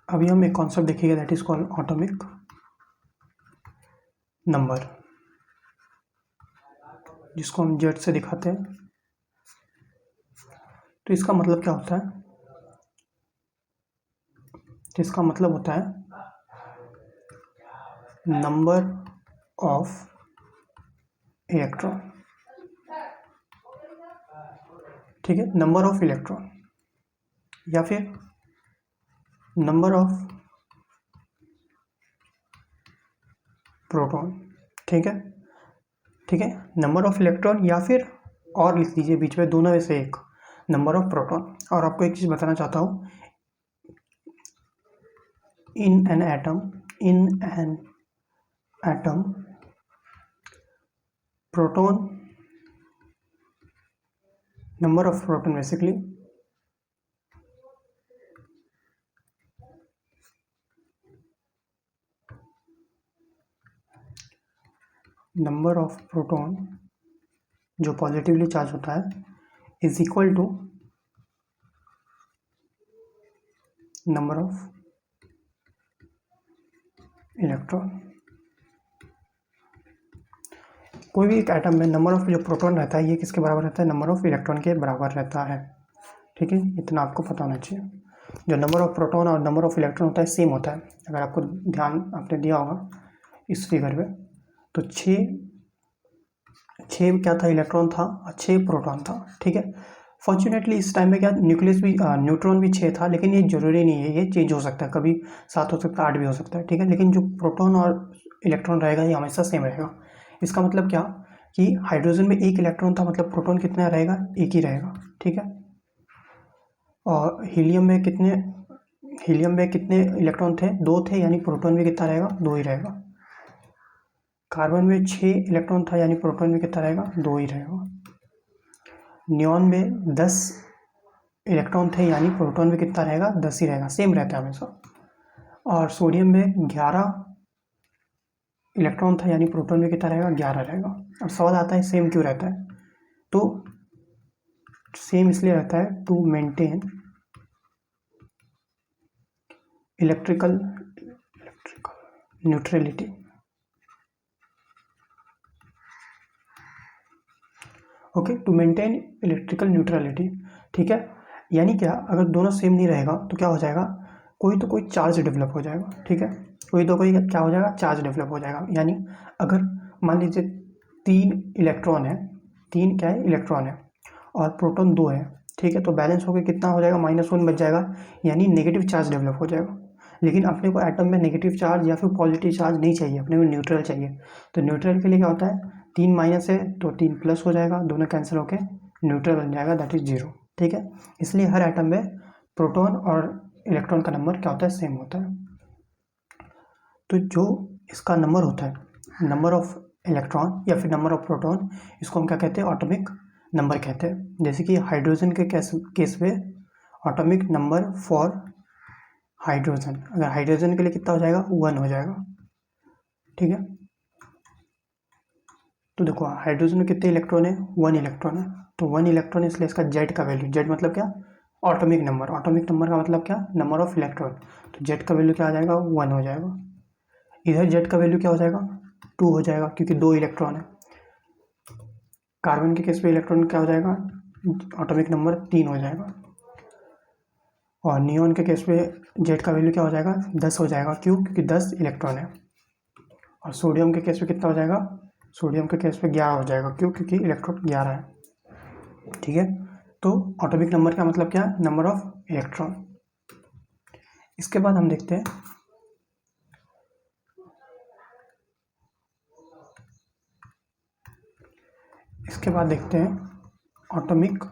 अभी हम एक कॉन्सेप्ट देखेंगे that is called atomic number, जिसको हम जेड से दिखाते हैं। तो इसका मतलब क्या होता है? तो इसका मतलब होता है नंबर ऑफ इलेक्ट्रॉन, ठीक है, नंबर ऑफ इलेक्ट्रॉन या फिर नंबर ऑफ प्रोटॉन, ठीक है, ठीक है, नंबर ऑफ इलेक्ट्रॉन या फिर और लिख लीजिए बीच में, दोनों में से एक, नंबर ऑफ प्रोटॉन। और आपको एक चीज़ बताना चाहता हूँ, in an atom proton, number of proton basically number of proton जो पॉजिटिवली चार्ज होता है is equal to number of electron. कोई भी एक एटम में नंबर ऑफ जो प्रोटॉन रहता है ये किसके बराबर रहता है? नंबर ऑफ इलेक्ट्रॉन के बराबर रहता है, ठीक है, इतना आपको पता होना चाहिए। जो नंबर ऑफ प्रोटॉन और नंबर ऑफ इलेक्ट्रॉन होता है सेम होता है। अगर आपको ध्यान आपने दिया होगा इस फिगर में, तो छः क्या था, इलेक्ट्रॉन था और 6 प्रोटॉन था, ठीक है। फॉर्चुनेटली इस टाइम में क्या न्यूक्लियस भी न्यूट्रॉन भी 6 था, लेकिन ये जरूरी नहीं है, ये चेंज हो सकता है, कभी 7 हो सकता है, 8 भी हो सकता है, ठीक है। लेकिन जो प्रोटॉन और इलेक्ट्रॉन रहेगा ये हमेशा सेम रहेगा। इसका मतलब क्या कि हाइड्रोजन में एक इलेक्ट्रॉन था, मतलब प्रोटॉन कितना रहेगा? एक ही रहेगा, ठीक है। और हीलियम में कितने इलेक्ट्रॉन थे? 2 थे, यानी प्रोटॉन भी कितना रहेगा? 2 ही रहेगा। कार्बन में 6 इलेक्ट्रॉन था, यानी प्रोटॉन भी कितना रहेगा? 2 ही रहेगा। नियॉन में 10 इलेक्ट्रॉन थे, यानी प्रोटॉन भी कितना रहेगा? 10 ही रहेगा, सेम रहता है हमेशा। और सोडियम में 11 इलेक्ट्रॉन था, यानी प्रोटॉन भी कितना रहेगा? 11 रहेगा। अब सवाल आता है सेम क्यों रहता है? तो सेम इसलिए रहता है to maintain electrical neutrality, okay, to maintain electrical neutrality, ठीक है। यानी क्या, अगर दोनों सेम नहीं रहेगा तो क्या हो जाएगा? कोई चार्ज डेवलप हो जाएगा, ठीक है, कोई क्या हो जाएगा? चार्ज डेवलप हो जाएगा। यानी अगर मान लीजिए 3 इलेक्ट्रॉन है, 3 क्या है? इलेक्ट्रॉन है, और प्रोटॉन 2 है, ठीक है, तो बैलेंस होकर कितना हो जाएगा? -1 बच जाएगा, यानी नेगेटिव चार्ज डेवलप हो जाएगा। लेकिन अपने को एटम में नेगेटिव चार्ज या फिर पॉजिटिव चार्ज नहीं चाहिए, अपने को न्यूट्रल चाहिए। तो न्यूट्रल के लिए क्या होता है? 3 माइनस है तो 3 प्लस हो जाएगा, दोनों कैंसिल होकर न्यूट्रल बन जाएगा, दैट इज 0, ठीक है। इसलिए हर एटम में प्रोटॉन और इलेक्ट्रॉन का नंबर क्या होता है? सेम होता है। तो जो इसका नंबर होता है, नंबर ऑफ इलेक्ट्रॉन या फिर नंबर ऑफ प्रोटॉन, इसको हम क्या कहते हैं? एटॉमिक नंबर कहते हैं। जैसे कि हाइड्रोजन के केस में एटॉमिक नंबर फॉर हाइड्रोजन, अगर हाइड्रोजन के लिए कितना हो जाएगा? 1 हो जाएगा, ठीक है। तो देखो हाइड्रोजन में कितने इलेक्ट्रॉन है? 1 इलेक्ट्रॉन है, तो 1 इलेक्ट्रॉन, इसलिए इसका जेड का वैल्यू, जेड मतलब क्या? एटॉमिक नंबर, एटॉमिक नंबर का मतलब क्या? नंबर ऑफ इलेक्ट्रॉन, तो जेड का वैल्यू क्या आ जाएगा? 1 हो जाएगा। इधर जेड का वैल्यू क्या हो जाएगा? 2 हो जाएगा, क्योंकि 2 इलेक्ट्रॉन है। कार्बन के केस में इलेक्ट्रॉन क्या हो जाएगा? एटॉमिक नंबर 3 हो जाएगा। और नियॉन के केस में जेड का वैल्यू क्या हो जाएगा? 10 हो जाएगा, क्यों? क्योंकि 10 इलेक्ट्रॉन है। और सोडियम के केस में कितना हो जाएगा? सोडियम के केस में 11 हो जाएगा, क्यों? क्योंकि इलेक्ट्रॉन 11 है, ठीक है। तो एटॉमिक नंबर का मतलब क्या? Number of electron. इसके बाद हम देखते हैं एटॉमिक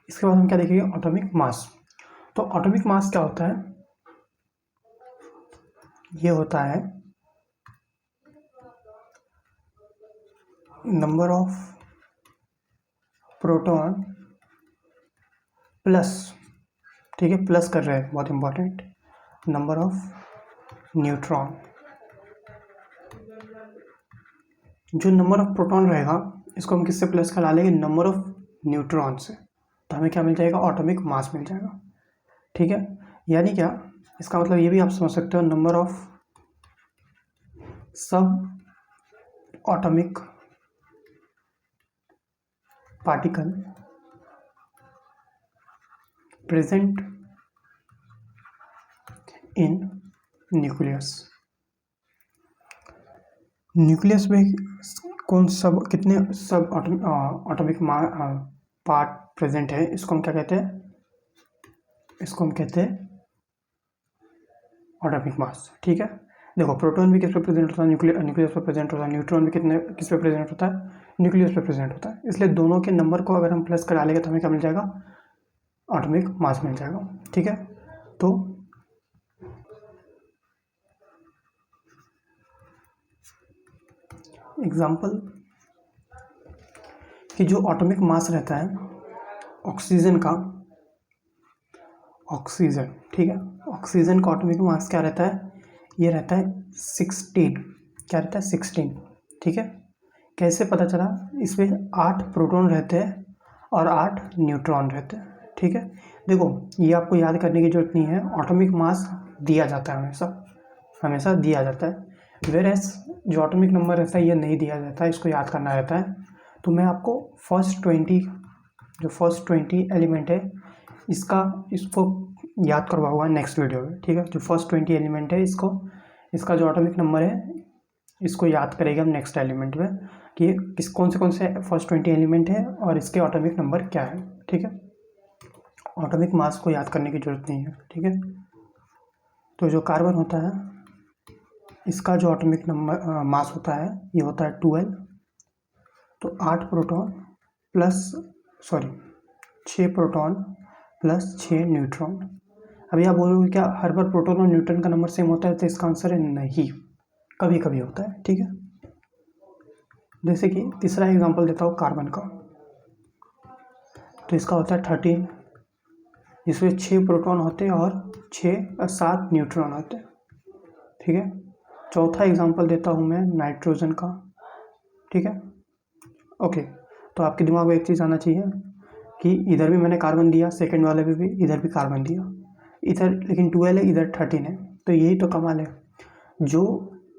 इसके बाद हम क्या देखेंगे? Atomic mass. तो एटॉमिक मास क्या होता है? ये होता है नंबर ऑफ प्रोटॉन प्लस ठीक है, प्लस कर रहे हैं, बहुत इंपॉर्टेंट, नंबर ऑफ न्यूट्रॉन। जो नंबर ऑफ प्रोटॉन रहेगा इसको हम किससे प्लस करा लेंगे, नंबर ऑफ न्यूट्रॉन से, तो हमें क्या मिल जाएगा, एटॉमिक मास मिल जाएगा। ठीक है, यानी क्या, इसका मतलब ये भी आप समझ सकते हो, नंबर ऑफ सब atomic particle present in nucleus. Nucleus में कौन सब कितने सब एटॉमिक पार्ट प्रेजेंट है, इसको हम क्या कहते हैं, इसको हम कहते हैं एटॉमिक मास। ठीक है, देखो प्रोटॉन भी किस पे प्रेजेंट होता है, न्यूक्लियस पे प्रेजेंट होता है, न्यूट्रॉन भी कितने किस पे प्रेजेंट होता है, न्यूक्लियस पे प्रेजेंट होता है। इसलिए दोनों के नंबर को अगर हम प्लस करा लेंगे तो हमें क्या मिल जाएगा, एटॉमिक मास मिल जाएगा। ठीक है, तो एग्जाम्पल कि जो एटॉमिक मास रहता है ऑक्सीजन का, ऑक्सीजन, ठीक है, ऑक्सीजन का एटॉमिक मास क्या रहता है, ये रहता है 16, क्या रहता है 16। ठीक है, कैसे पता चला, इसमें 8 प्रोटॉन रहते हैं और 8 न्यूट्रॉन रहते हैं। ठीक है, देखो ये आपको याद करने की जरूरत नहीं है, एटॉमिक मास दिया जाता है, हमेशा दिया जाता है, वेयरएज जो एटॉमिक नंबर रहता है ये नहीं दिया जाता है, इसको याद करना रहता है। तो मैं आपको फर्स्ट 20 एलिमेंट है इसको याद करवाऊंगा नेक्स्ट वीडियो में। ठीक है, जो फर्स्ट 20 एलिमेंट है इसका जो एटॉमिक नंबर है इसको याद करेंगे हम नेक्स्ट एलिमेंट में कि कौन से फर्स्ट 20 एलिमेंट है और इसके एटॉमिक नंबर क्या है। ठीक है, एटॉमिक मास को याद करने की जरूरत नहीं है। ठीक है, तो जो कार्बन होता है इसका जो एटॉमिक नंबर मास होता है ये होता है 12, तो 8 proton plus 6 proton plus 6 neutron. अभी आप बोलोगे क्या हर बार प्रोटॉन और न्यूट्रॉन का नंबर सेम होता है, तो इसका आंसर है नहीं, कभी कभी होता है। ठीक है, जैसे कि तीसरा एग्जांपल देता हूँ कार्बन का, तो इसका होता है 13, जिसमें 6 प्रोटॉन होते हैं और 7 न्यूट्रॉन होते हैं। ठीक है, चौथा एग्जांपल देता हूँ मैं नाइट्रोजन का। ठीक है, ओके, तो आपके दिमाग में एक चीज़ आना चाहिए कि इधर भी मैंने कार्बन दिया, सेकंड वाले में भी इधर भी कार्बन दिया, इधर लेकिन 12 है, इधर 13 है, तो यही तो कमाल है, जो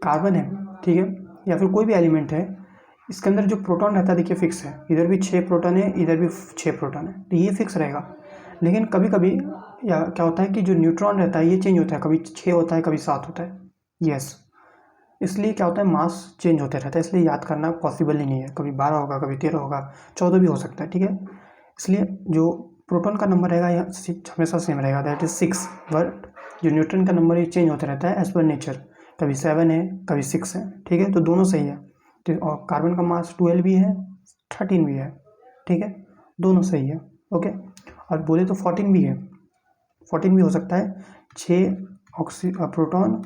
कार्बन है, ठीक है, या फिर कोई भी एलिमेंट है, इसके अंदर जो प्रोटॉन रहता है देखिए फिक्स है, इधर भी 6 प्रोटॉन है, इधर भी 6 प्रोटॉन है, तो ये फिक्स रहेगा। लेकिन कभी कभी या क्या होता है कि जो न्यूट्रॉन रहता है ये चेंज होता है, कभी 6 होता है, कभी 7 होता है। यस, इसलिए क्या होता है मास चेंज होते रहता है, इसलिए याद करना पॉसिबल ही नहीं है, कभी 12 होगा, कभी 13 होगा, 14 भी हो सकता है। ठीक है, इसलिए जो प्रोटॉन का नंबर रहेगा यह हमेशा सेम रहेगा, दैट इज 6, बट जो न्यूट्रॉन का नंबर ये चेंज होता रहता है एज पर नेचर, कभी 7 है, कभी 6 है। ठीक है, तो दोनों सही है, तो और कार्बन का मास 12 भी है, 13 भी है। ठीक है, दोनों सही है। ओके, और बोले तो 14 भी है, 14 भी हो सकता है, 6 प्रोटॉन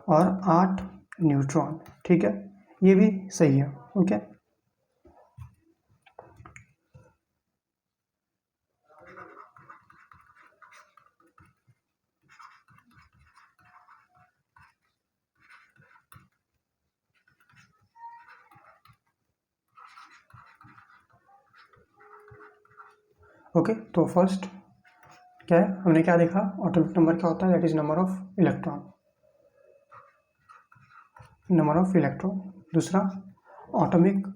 और 8 न्यूट्रॉन। ठीक है, ये भी सही है। ओके, ओके, तो फर्स्ट क्या है, हमने क्या देखा, एटॉमिक नंबर क्या होता है, that is number of electron, number of electron. दूसरा एटॉमिक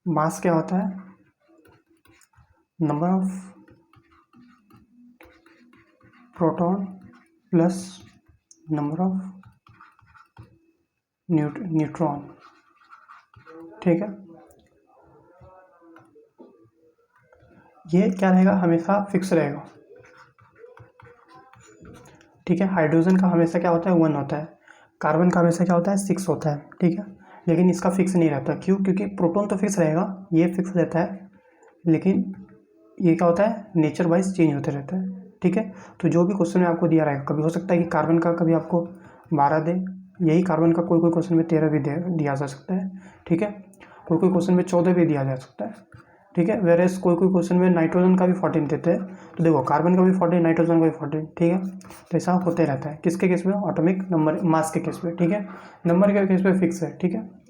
मास क्या होता है, number of proton plus number of neutron. ठीक है, ये क्या रहेगा, हमेशा फिक्स रहेगा। ठीक है, हाइड्रोजन का हमेशा क्या होता है 1 होता है, कार्बन का हमेशा क्या होता है 6 होता है। ठीक है, लेकिन इसका फिक्स नहीं रहता, क्यों, क्योंकि प्रोटॉन तो फिक्स रहेगा, ये फिक्स रहता है, लेकिन ये क्या होता है नेचर वाइज चेंज होते रहता है। ठीक है, तो जो भी क्वेश्चन में आपको दिया रहेगा, कभी हो सकता है कि कार्बन का कभी आपको 12 दे, यही कार्बन का कोई क्वेश्चन में 13 भी दिया जा सकता है। ठीक है, कोई क्वेश्चन में 14 भी दिया जा सकता है। ठीक है। वेरेस कोई कोई क्वेश्चन में नाइट्रोजन का भी 14 देते हैं, तो देखो कार्बन का भी 14, नाइट्रोजन का भी 14, ठीक है। तो ऐसा होते रहता है, किसके केस में, एटॉमिक नंबर मास के केस में, ठीक है। नंबर के केस में फिक्स है, ठीक है।